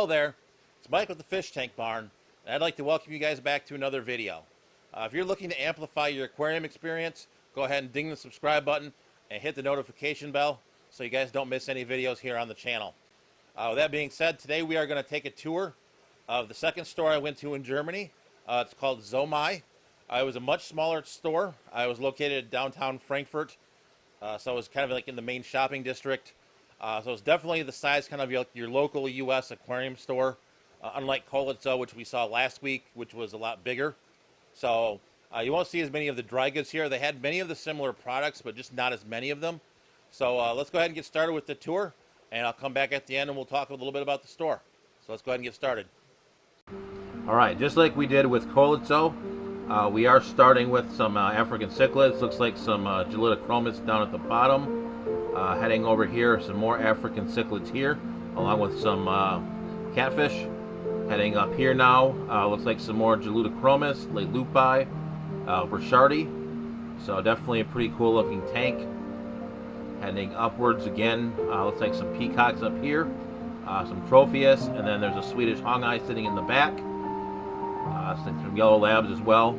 there, it's Mike with the Fish Tank Barn, and I'd like to welcome you guys back to another video. If you're looking to amplify your aquarium experience, go ahead and ding the subscribe button and hit the notification bell so you guys don't miss any videos here on the channel. With that being said, today we are going to take a tour of the second store I went to in Germany. It's called Zoo Mai. It was a much smaller store. I was located in downtown Frankfurt, so it was kind of like in the main shopping district. So it's definitely the size kind of your local U.S. aquarium store, unlike Cichlids, which we saw last week, which was a lot bigger. So you won't see as many of the dry goods here. They had many of the similar products, but just not as many of them. So let's go ahead and get started with the tour, and I'll come back at the end and we'll talk a little bit about the store. So let's go ahead and get started. All right, just like we did with Cichlids, we are starting with some African cichlids. Looks like some Gelidochromis down at the bottom. Heading over here, some more African cichlids here, along with some catfish. Heading up here now, looks like some more Gelidochromis, Lelupi, Burchardi. So definitely a pretty cool looking tank. Heading upwards again, looks like some peacocks up here, some Tropheus, and then there's a Swedish Hongai sitting in the back. Some yellow labs as well.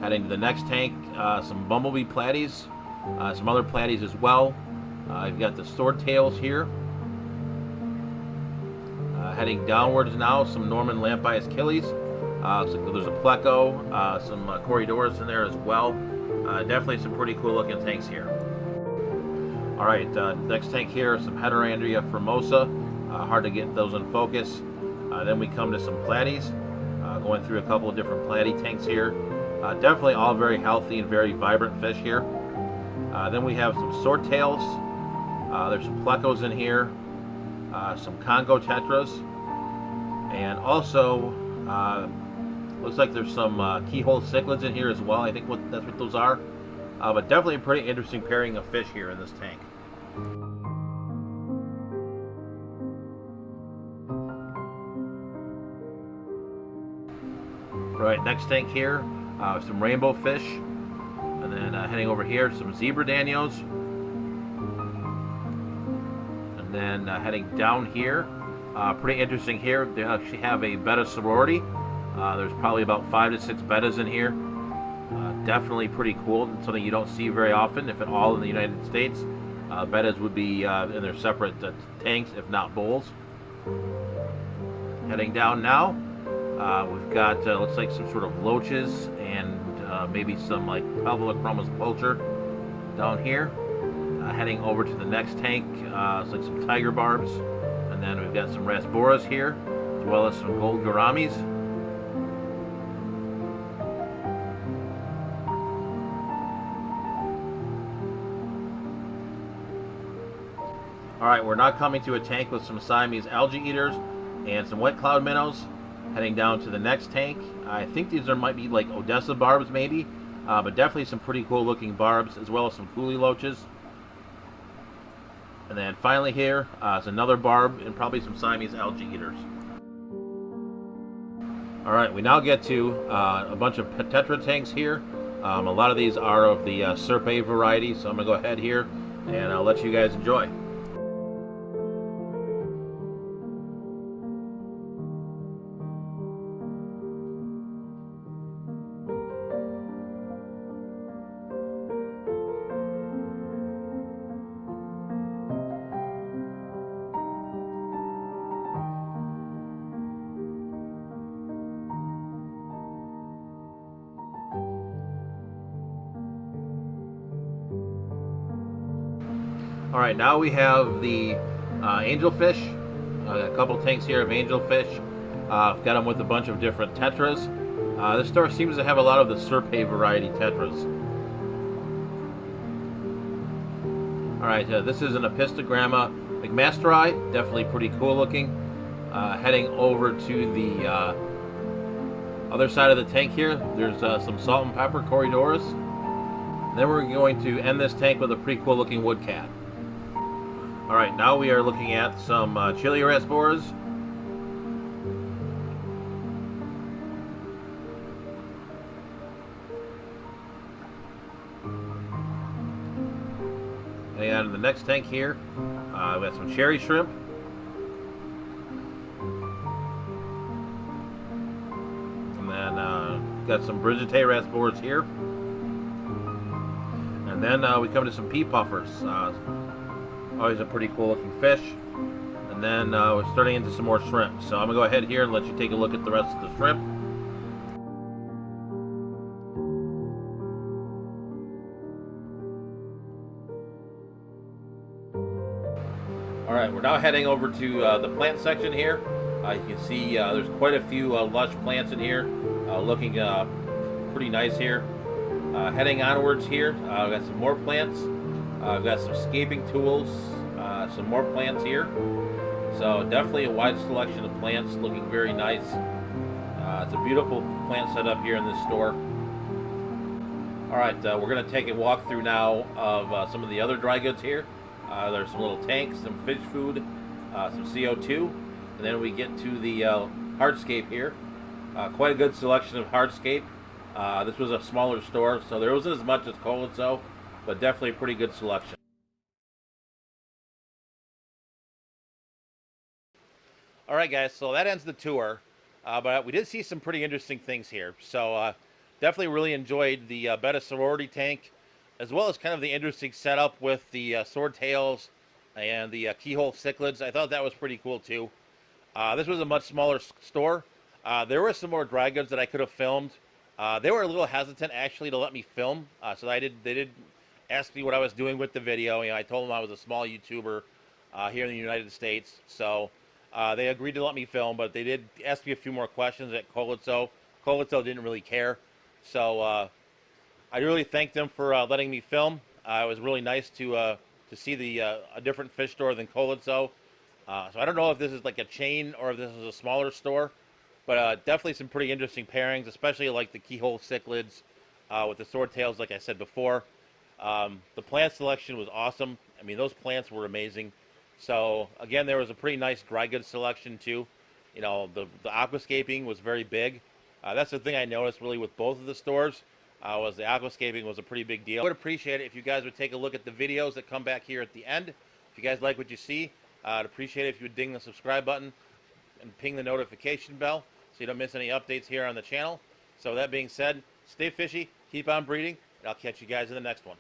Heading to the next tank, some bumblebee platies, some other platies as well. You've got the swordtails here. Heading downwards now, some Norman Lampias Achilles. Looks like there's a Pleco, some Corridors in there as well. Definitely some pretty cool looking tanks here. All right, next tank here, some Heterandria formosa. Hard to get those in focus. Then we come to some platies. Going through a couple of different platy tanks here. Definitely all very healthy and very vibrant fish here. Then we have some swordtails. There's some plecos in here, some Congo tetras, and also looks like there's some keyhole cichlids in here as well. I think that's what those are. But definitely a pretty interesting pairing of fish here in this tank. Right, next tank here, some rainbow fish, and then heading over here, some zebra danios, and then heading down here, pretty interesting here. They actually have a betta sorority. There's probably about 5 to 6 bettas in here. Definitely pretty cool, and something you don't see very often, if at all, in the United States. Bettas would be in their separate tanks, if not bowls. Heading down now. We've got, looks like some sort of loaches and maybe some like Pelvilochromis pulcher down here. Heading over to the next tank, looks like some tiger barbs. And then we've got some Rasboras here, as well as some gold gouramis. Alright, we're now coming to a tank with some Siamese algae eaters and some wet cloud minnows. Heading down to the next tank. I think these might be like Odessa barbs maybe, but definitely some pretty cool looking barbs, as well as some coolie loaches. And then finally here is another barb and probably some Siamese algae eaters. Alright, we now get to a bunch of tetra tanks here. A lot of these are of the Serpe variety, so I'm going to go ahead here and I'll let you guys enjoy. Alright, now we have the angelfish. A couple tanks here of angelfish. I've got them with a bunch of different tetras. This store seems to have a lot of the Serpe variety tetras. Alright, this is an Apistogramma McMasteri. Definitely pretty cool looking. Heading over to the other side of the tank here, there's some salt and pepper Corridors. Then we're going to end this tank with a pretty cool looking woodcat. Alright, now we are looking at some chili Rasboras. And the next tank here, we have some cherry shrimp. And got some Brigitteras boards here. And then we come to some pea puffers. Always a pretty cool looking fish. And then we're starting into some more shrimp. So I'm going to go ahead here and let you take a look at the rest of the shrimp. Alright, we're now heading over to the plant section here. You can see there's quite a few lush plants in here, looking pretty nice here. Heading onwards here, we've got some more plants. We've got some scaping tools, some more plants here. So definitely a wide selection of plants, looking very nice. It's a beautiful plant setup here in this store. Alright, we're going to take a walk through now of some of the other dry goods here. There's some little tanks, some fish food, some CO2, and then we get to the hardscape here. Quite a good selection of hardscape. This was a smaller store, so there wasn't as much as Cichlids, but definitely a pretty good selection. Alright guys, so that ends the tour, but we did see some pretty interesting things here. So definitely really enjoyed the betta sorority tank, as well as kind of the interesting setup with the swordtails and the keyhole cichlids. I thought that was pretty cool too. This was a much smaller store. There were some more dry goods that I could have filmed. They were a little hesitant actually to let me film, so they did ask me what I was doing with the video. You know, I told them I was a small YouTuber here in the United States, so they agreed to let me film, but they did ask me a few more questions at Cichlids. Cichlids didn't really care, so I really thank them for letting me film. It was really nice to see a different fish store than Cichlids. So I don't know if this is like a chain or if this is a smaller store, but definitely some pretty interesting pairings, especially like the keyhole cichlids with the swordtails, like I said before. The plant selection was awesome. I mean, those plants were amazing. So again, there was a pretty nice dry goods selection too. You know, the aquascaping was very big. That's the thing I noticed really with both of the stores. Was the aquascaping was a pretty big deal. I would appreciate it if you guys would take a look at the videos that come back here at the end. If you guys like what you see, I'd appreciate it if you would ding the subscribe button and ping the notification bell so you don't miss any updates here on the channel. So that being said, stay fishy, keep on breeding, and I'll catch you guys in the next one.